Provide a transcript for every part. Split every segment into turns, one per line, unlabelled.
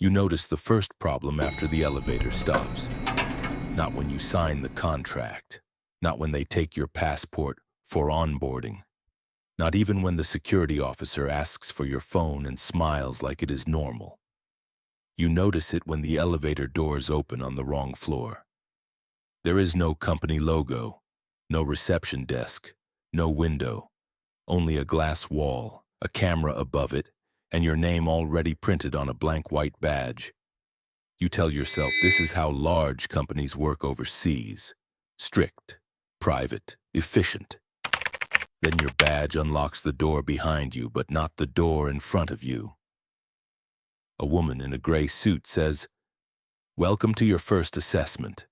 You notice the first problem after the elevator stops. Not when you sign the contract. Not when they take your passport for onboarding. Not even when the security officer asks for your phone and smiles like it is normal. You notice it when the elevator doors open on the wrong floor. There is no company logo, no reception desk, no window, only a glass wall, a camera above it, and your name already printed on a blank white badge. You tell yourself this is how large companies work overseas. Strict, private, efficient. Then your badge unlocks the door behind you, but not the door in front of you. A woman in a gray suit says, "Welcome to your first assessment."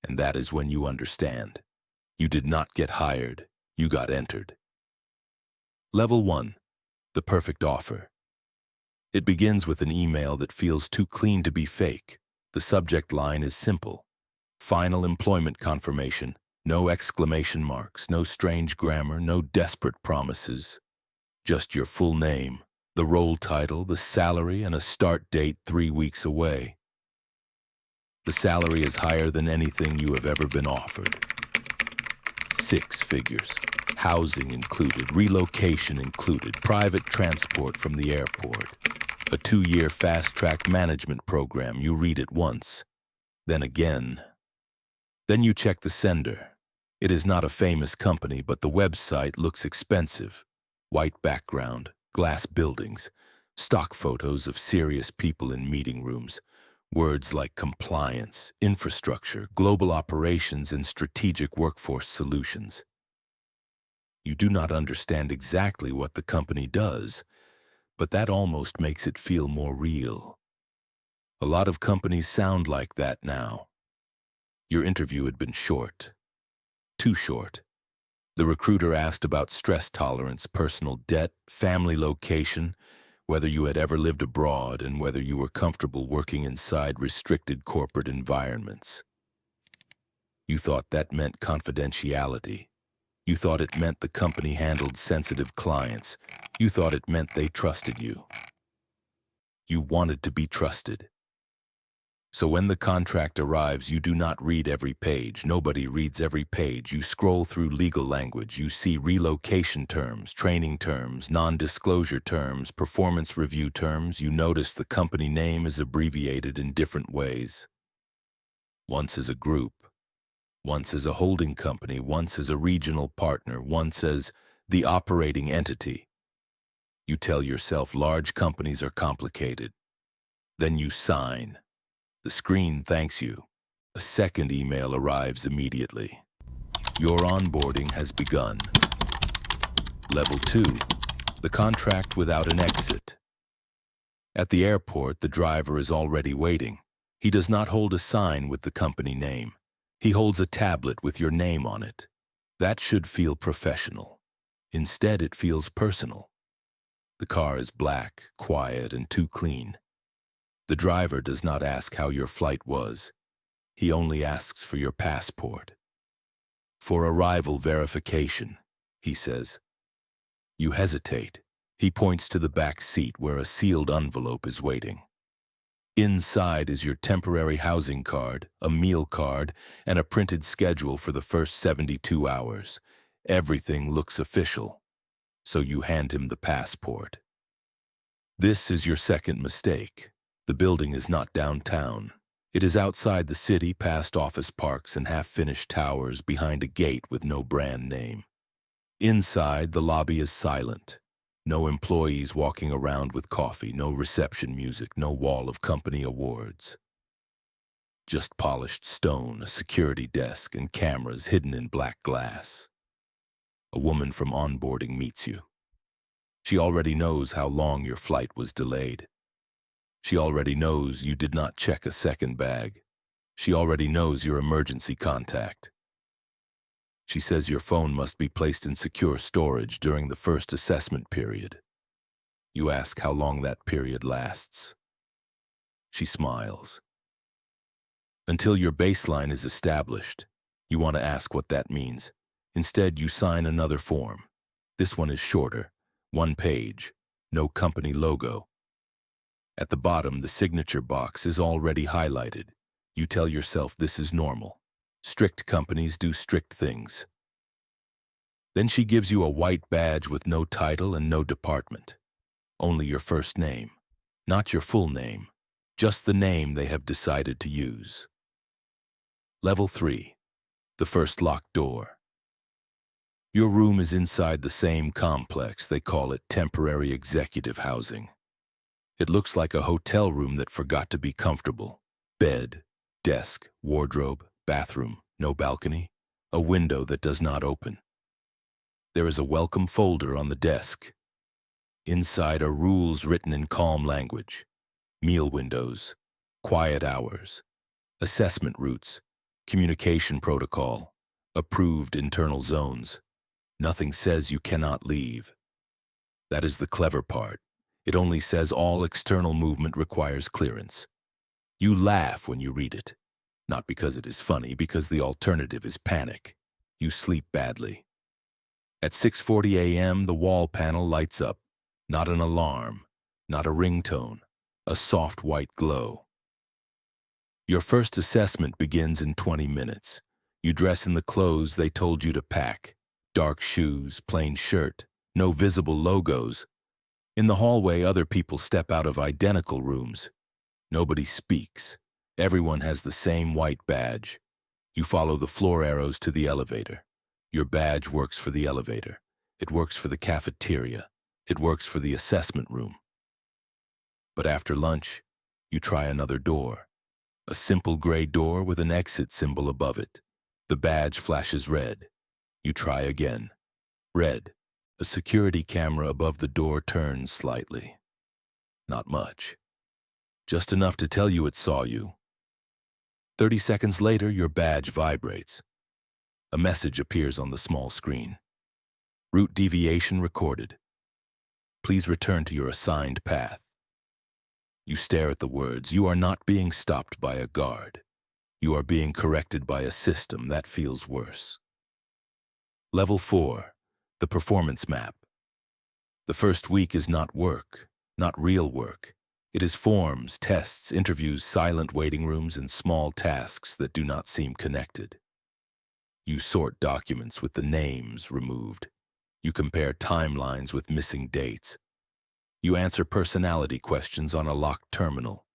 And that is when you understand. You did not get hired, you got entered. Level 1, the perfect offer. It begins with an email that feels too clean to be fake. The subject line is simple. Final employment confirmation. No exclamation marks, no strange grammar, no desperate promises. Just your full name, the role title, the salary, and a start date 3 weeks away. The salary is higher than anything you have ever been offered. 6 figures. Housing included, relocation included, private transport from the airport. A 2-year fast-track management program. You read it once, then again. Then you check the sender. It is not a famous company, but the website looks expensive. White background, glass buildings, stock photos of serious people in meeting rooms, words like compliance, infrastructure, global operations, and strategic workforce solutions. You do not understand exactly what the company does, but that almost makes it feel more real. A lot of companies sound like that now. Your interview had been short. Too short. The recruiter asked about stress tolerance, personal debt, family location, whether you had ever lived abroad, and whether you were comfortable working inside restricted corporate environments. You thought that meant confidentiality. You thought it meant the company handled sensitive clients. You thought it meant they trusted you. You wanted to be trusted. So when the contract arrives, you do not read every page. Nobody reads every page. You scroll through legal language. You see relocation terms, training terms, non-disclosure terms, performance review terms. You notice the company name is abbreviated in different ways. Once as a group, once as a holding company, once as a regional partner, once as the operating entity. You tell yourself large companies are complicated. Then you sign. The screen thanks you. A second email arrives immediately. Your onboarding has begun. Level 2, the contract without an exit. At the airport, the driver is already waiting. He does not hold a sign with the company name. He holds a tablet with your name on it. That should feel professional. Instead, it feels personal. The car is black, quiet, and too clean. The driver does not ask how your flight was. He only asks for your passport. For arrival verification, he says. You hesitate. He points to the back seat where a sealed envelope is waiting. Inside is your temporary housing card, a meal card, and a printed schedule for the first 72 hours. Everything looks official, so you hand him the passport. This is your second mistake. The building is not downtown. It is outside the city, past office parks and half-finished towers, behind a gate with no brand name. Inside, the lobby is silent. No employees walking around with coffee, no reception music, no wall of company awards. Just polished stone, a security desk, and cameras hidden in black glass. A woman from onboarding meets you. She already knows how long your flight was delayed. She already knows you did not check a second bag. She already knows your emergency contact. She says your phone must be placed in secure storage during the first assessment period. You ask how long that period lasts. She smiles. Until your baseline is established. You want to ask what that means. Instead, you sign another form. This one is shorter, 1 page, no company logo. At the bottom, the signature box is already highlighted. You tell yourself this is normal. Strict companies do strict things. Then she gives you a white badge with no title and no department. Only your first name. Not your full name. Just the name they have decided to use. Level 3. The first locked door. Your room is inside the same complex. They call it temporary executive housing. It looks like a hotel room that forgot to be comfortable. Bed, desk, wardrobe, bathroom, no balcony, a window that does not open. There is a welcome folder on the desk. Inside are rules written in calm language. Meal windows, quiet hours, assessment routes, communication protocol, approved internal zones. Nothing says you cannot leave. That is the clever part. It only says all external movement requires clearance. You laugh when you read it. Not because it is funny, because the alternative is panic. You sleep badly. At 6:40 a.m., the wall panel lights up. Not an alarm, not a ringtone, a soft white glow. Your first assessment begins in 20 minutes. You dress in the clothes they told you to pack. Dark shoes, plain shirt, no visible logos. In the hallway, other people step out of identical rooms. Nobody speaks. Everyone has the same white badge. You follow the floor arrows to the elevator. Your badge works for the elevator. It works for the cafeteria. It works for the assessment room. But after lunch, you try another door. A simple gray door with an exit symbol above it. The badge flashes red. You try again. Red. A security camera above the door turns slightly. Not much. Just enough to tell you it saw you. 30 seconds later, your badge vibrates. A message appears on the small screen. Route deviation recorded. Please return to your assigned path. You stare at the words. You are not being stopped by a guard. You are being corrected by a system. That feels worse. Level 4. The performance map. The first week is not work, not real work. It is forms, tests, interviews, silent waiting rooms, and small tasks that do not seem connected. You sort documents with the names removed. You compare timelines with missing dates. You answer personality questions on a locked terminal.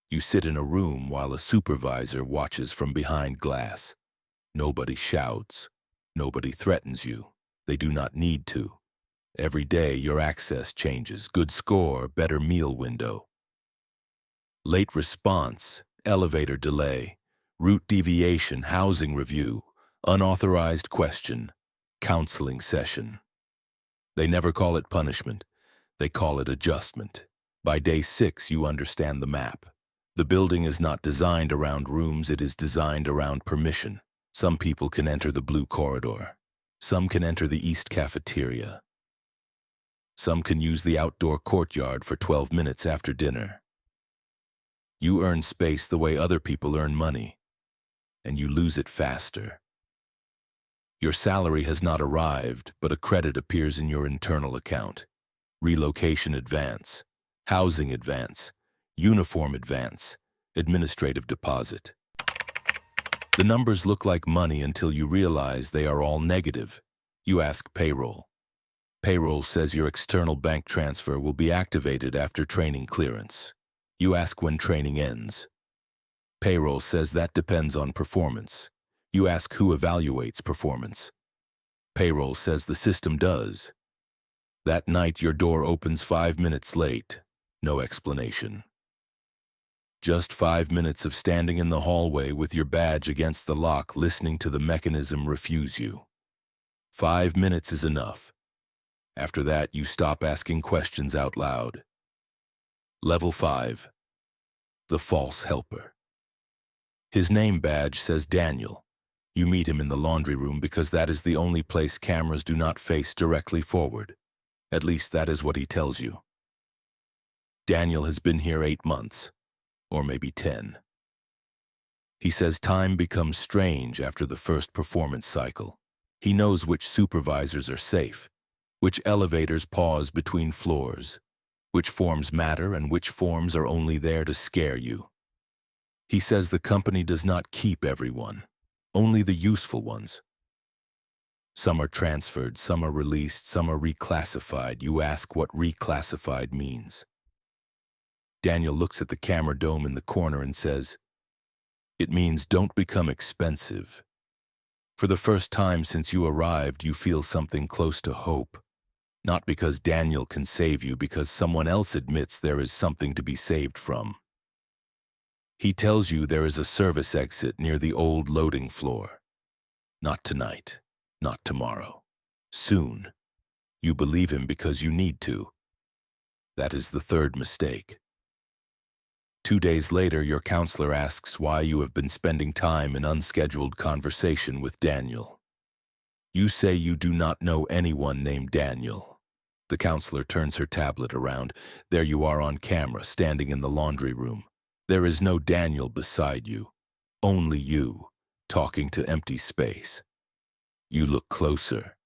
You sit in a room while a supervisor watches from behind glass. Nobody shouts. Nobody threatens you. They do not need to. Every day your access changes. Good score, better meal window. Late response, elevator delay, route deviation, housing review, unauthorized question, counseling session. They never call it punishment. They call it adjustment. By day 6, you understand the map. The building is not designed around rooms, it is designed around permission. Some people can enter the blue corridor. Some can enter the east cafeteria. Some can use the outdoor courtyard for 12 minutes after dinner. You earn space the way other people earn money, and you lose it faster. Your salary has not arrived, but a credit appears in your internal account. Relocation advance, housing advance, uniform advance, administrative deposit. The numbers look like money until you realize they are all negative. You ask payroll. Payroll says your external bank transfer will be activated after training clearance. You ask when training ends. Payroll says that depends on performance. You ask who evaluates performance. Payroll says the system does. That night your door opens 5 minutes late. No explanation. Just 5 minutes of standing in the hallway with your badge against the lock, listening to the mechanism refuse you. 5 minutes is enough. After that, you stop asking questions out loud. Level 5. The false helper. His name badge says Daniel. You meet him in the laundry room because that is the only place cameras do not face directly forward. At least that is what he tells you. Daniel has been here 8 months, or maybe 10. He says time becomes strange after the first performance cycle. He knows which supervisors are safe, which elevators pause between floors, which forms matter and which forms are only there to scare you. He says the company does not keep everyone, only the useful ones. Some are transferred, some are released, some are reclassified. You ask what reclassified means. Daniel looks at the camera dome in the corner and says, "It means don't become expensive. For the first time since you arrived, you feel something close to hope. Not because Daniel can save you, because someone else admits there is something to be saved from. He tells you there is a service exit near the old loading floor. Not tonight, not tomorrow. Soon. You believe him because you need to. That is the third mistake. 2 days later, your counselor asks why you have been spending time in unscheduled conversation with Daniel. You say you do not know anyone named Daniel. The counselor turns her tablet around. There you are on camera, standing in the laundry room. There is no Daniel beside you. Only you, talking to empty space. You look closer.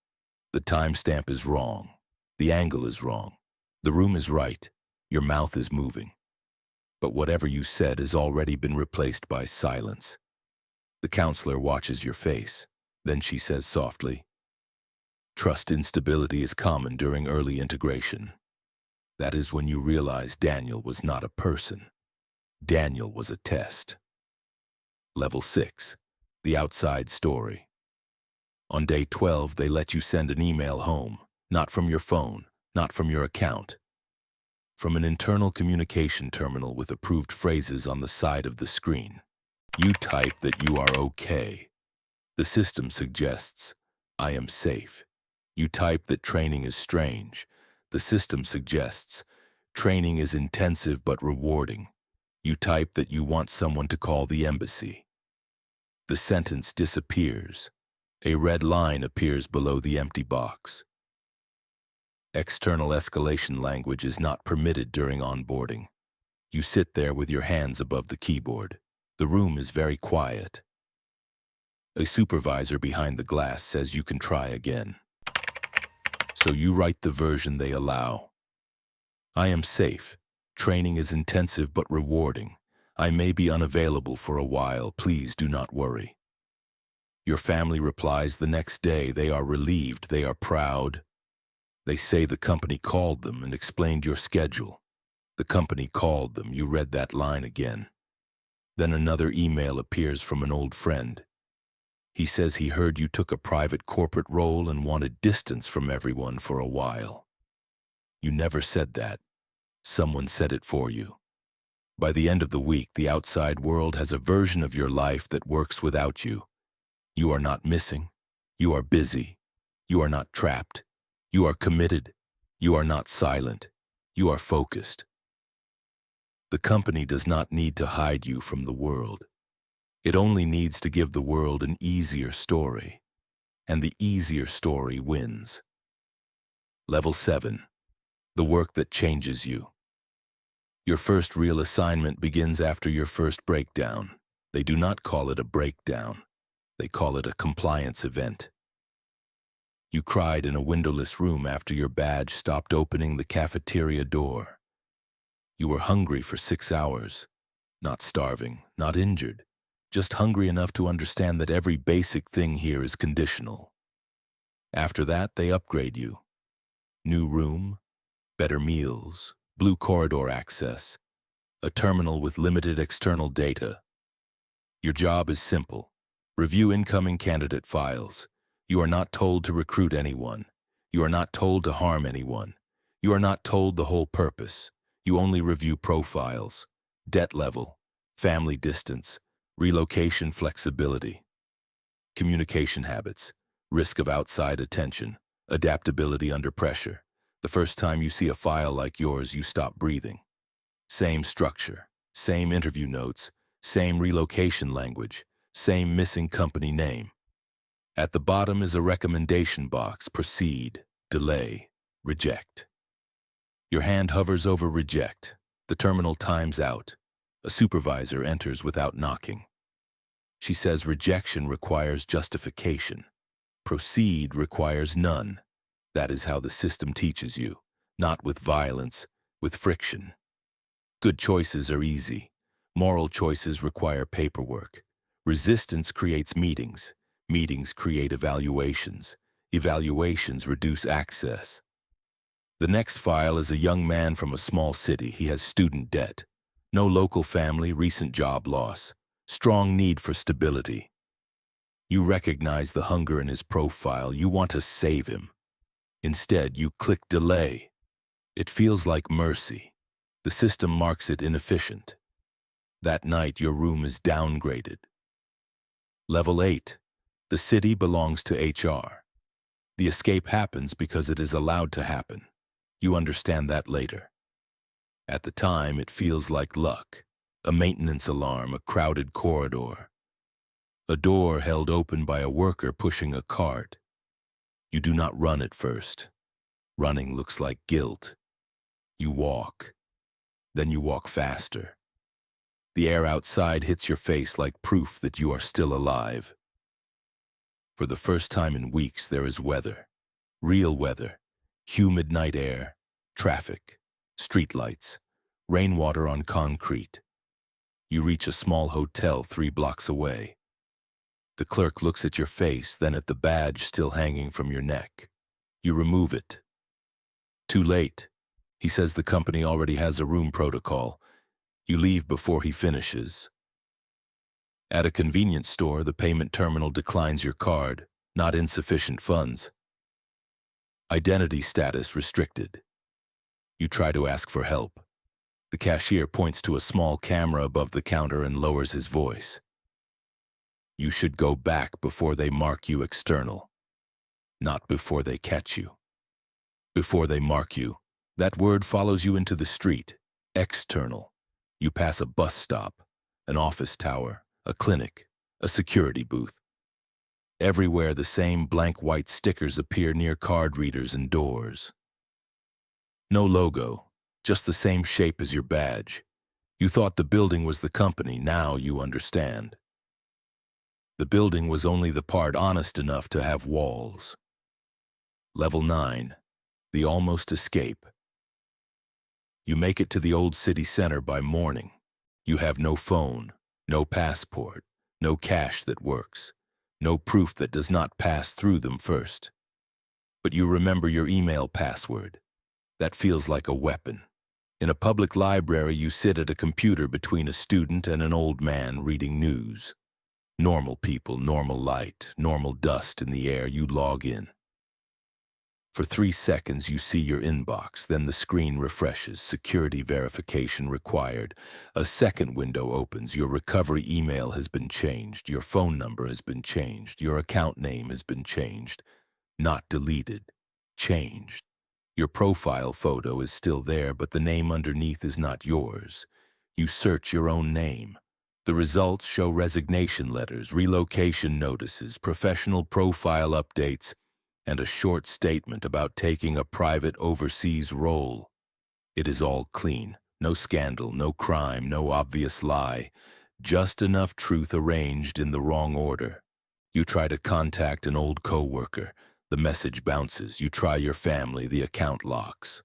The timestamp is wrong. The angle is wrong. The room is right. Your mouth is moving. But whatever you said has already been replaced by silence. The counselor watches your face. Then she says softly, "Trust instability is common during early integration." That is when you realize Daniel was not a person. Daniel was a test. Level 6, the outside story. On day 12, they let you send an email home, not from your phone, not from your account. From an internal communication terminal with approved phrases on the side of the screen. You type that you are okay. The system suggests, "I am safe." You type that training is strange. The system suggests, "Training is intensive but rewarding." You type that you want someone to call the embassy. The sentence disappears. A red line appears below the empty box. External escalation language is not permitted during onboarding. You sit there with your hands above the keyboard. The room is very quiet. A supervisor behind the glass says you can try again. So you write the version they allow. "I am safe. Training is intensive but rewarding. I may be unavailable for a while. Please do not worry." Your family replies the next day. They are relieved. They are proud. They say the company called them and explained your schedule. The company called them. You read that line again. Then another email appears from an old friend. He says he heard you took a private corporate role and wanted distance from everyone for a while. You never said that. Someone said it for you. By the end of the week, the outside world has a version of your life that works without you. You are not missing. You are busy. You are not trapped. You are committed. You are not silent. You are focused. The company does not need to hide you from the world. It only needs to give the world an easier story. And the easier story wins. Level 7. The work that changes you. Your first real assignment begins after your first breakdown. They do not call it a breakdown. They call it a compliance event. You cried in a windowless room after your badge stopped opening the cafeteria door. You were hungry for 6 hours. Not starving, not injured. Just hungry enough to understand that every basic thing here is conditional. After that, they upgrade you. New room, better meals, blue corridor access, a terminal with limited external data. Your job is simple. Review incoming candidate files. You are not told to recruit anyone. You are not told to harm anyone. You are not told the whole purpose. You only review profiles, debt level, family distance, relocation flexibility, communication habits, risk of outside attention, adaptability under pressure. The first time you see a file like yours, you stop breathing. Same structure, same interview notes, same relocation language, same missing company name. At the bottom is a recommendation box: proceed, delay, reject. Your hand hovers over reject. The terminal times out. A supervisor enters without knocking. She says rejection requires justification. Proceed requires none. That is how the system teaches you. Not with violence, with friction. Good choices are easy. Moral choices require paperwork. Resistance creates meetings. Meetings create evaluations. Evaluations reduce access. The next file is a young man from a small city. He has student debt. No local family, recent job loss. Strong need for stability. You recognize the hunger in his profile. You want to save him. Instead, you click delay. It feels like mercy. The system marks it inefficient. That night, your room is downgraded. Level 8. The city belongs to HR. The escape happens because it is allowed to happen. You understand that later. At the time, it feels like luck. A maintenance alarm, a crowded corridor. A door held open by a worker pushing a cart. You do not run at first. Running looks like guilt. You walk. Then you walk faster. The air outside hits your face like proof that you are still alive. For the first time in weeks, there is weather. Real weather. Humid night air. Traffic. Streetlights. Rainwater on concrete. You reach a small hotel 3 blocks away. The clerk looks at your face, then at the badge still hanging from your neck. You remove it. Too late. He says the company already has a room protocol. You leave before he finishes. At a convenience store, the payment terminal declines your card, not insufficient funds. Identity status restricted. You try to ask for help. The cashier points to a small camera above the counter and lowers his voice. You should go back before they mark you external, not before they catch you. Before they mark you, that word follows you into the street, external. You pass a bus stop, an office tower, a clinic, a security booth. Everywhere the same blank white stickers appear near card readers and doors. No logo, just the same shape as your badge. You thought the building was the company, now you understand. The building was only the part honest enough to have walls. Level 9. The almost escape. You make it to the old city center by morning. You have no phone, no passport, no cash that works, no proof that does not pass through them first. But you remember your email password. That feels like a weapon. In a public library, you sit at a computer between a student and an old man reading news. Normal people, normal light, normal dust in the air. You log in. For 3 seconds, you see your inbox, then the screen refreshes, security verification required. A second window opens, your recovery email has been changed, your phone number has been changed, your account name has been changed. Not deleted, changed. Your profile photo is still there, but the name underneath is not yours. You search your own name. The results show resignation letters, relocation notices, professional profile updates, and a short statement about taking a private overseas role. It is all clean. No scandal, no crime, no obvious lie. Just enough truth arranged in the wrong order. You try to contact an old coworker. The message bounces. You try your family. The account locks.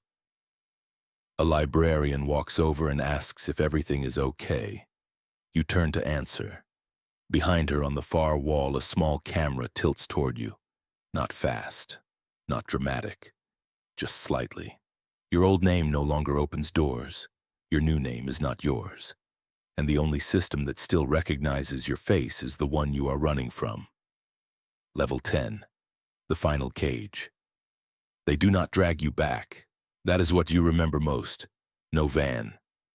A librarian walks over and asks if everything is okay. You turn to answer. Behind her on the far wall, a small camera tilts toward you. Not fast, not dramatic, just slightly. Your old name no longer opens doors. Your new name is not yours. And the only system that still recognizes your face is the one you are running from. Level 10. The final cage. They do not drag you back. That is what you remember most. No van,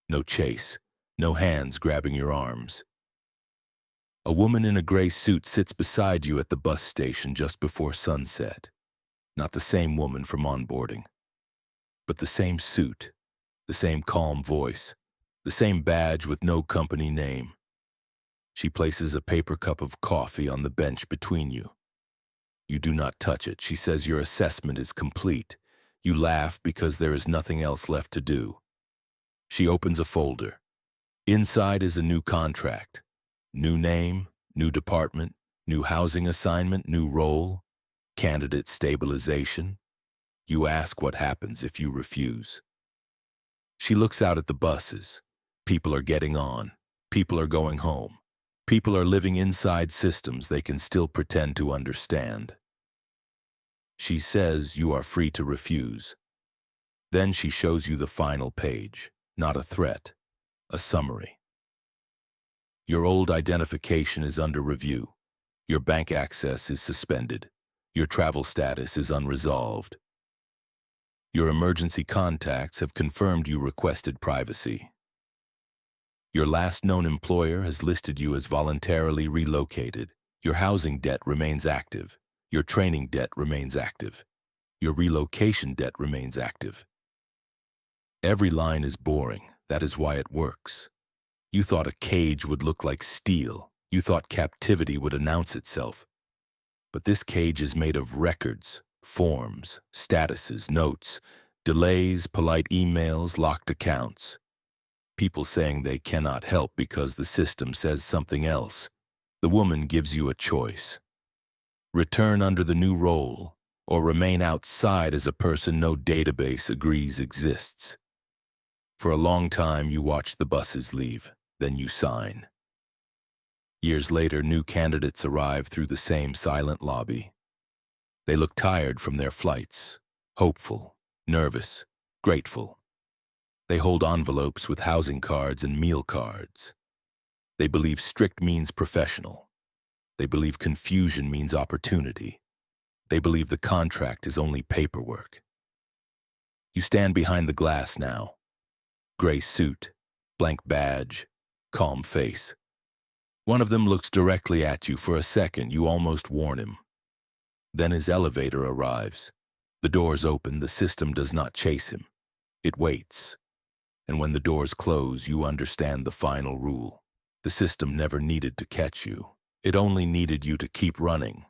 no chase, no hands grabbing your arms. A woman in a gray suit sits beside you at the bus station just before sunset. Not the same woman from onboarding, but the same suit, the same calm voice, the same badge with no company name. She places a paper cup of coffee on the bench between you. You do not touch it. She says your assessment is complete. You laugh because there is nothing else left to do. She opens a folder. Inside is a new contract. New name, new department, new housing assignment, new role, candidate stabilization. You ask what happens if you refuse. She looks out at the buses. People are getting on. People are going home. People are living inside systems they can still pretend to understand. She says you are free to refuse. Then she shows you the final page, not a threat, a summary. Your old identification is under review. Your bank access is suspended. Your travel status is unresolved. Your emergency contacts have confirmed you requested privacy. Your last known employer has listed you as voluntarily relocated. Your housing debt remains active. Your training debt remains active. Your relocation debt remains active. Every line is boring. That is why it works. You thought a cage would look like steel. You thought captivity would announce itself. But this cage is made of records, forms, statuses, notes, delays, polite emails, locked accounts. People saying they cannot help because the system says something else. The woman gives you a choice. Return under the new role, or remain outside as a person no database agrees exists. For a long time, you watch the buses leave, then you sign. Years later, new candidates arrive through the same silent lobby. They look tired from their flights, hopeful, nervous, grateful. They hold envelopes with housing cards and meal cards. They believe strict means professional. They believe confusion means opportunity. They believe the contract is only paperwork. You stand behind the glass now. Gray suit, blank badge, calm face. One of them looks directly at you. For a second, you almost warn him. Then his elevator arrives. The doors open. The system does not chase him. It waits. And when the doors close, you understand the final rule. The system never needed to catch you. It only needed you to keep running.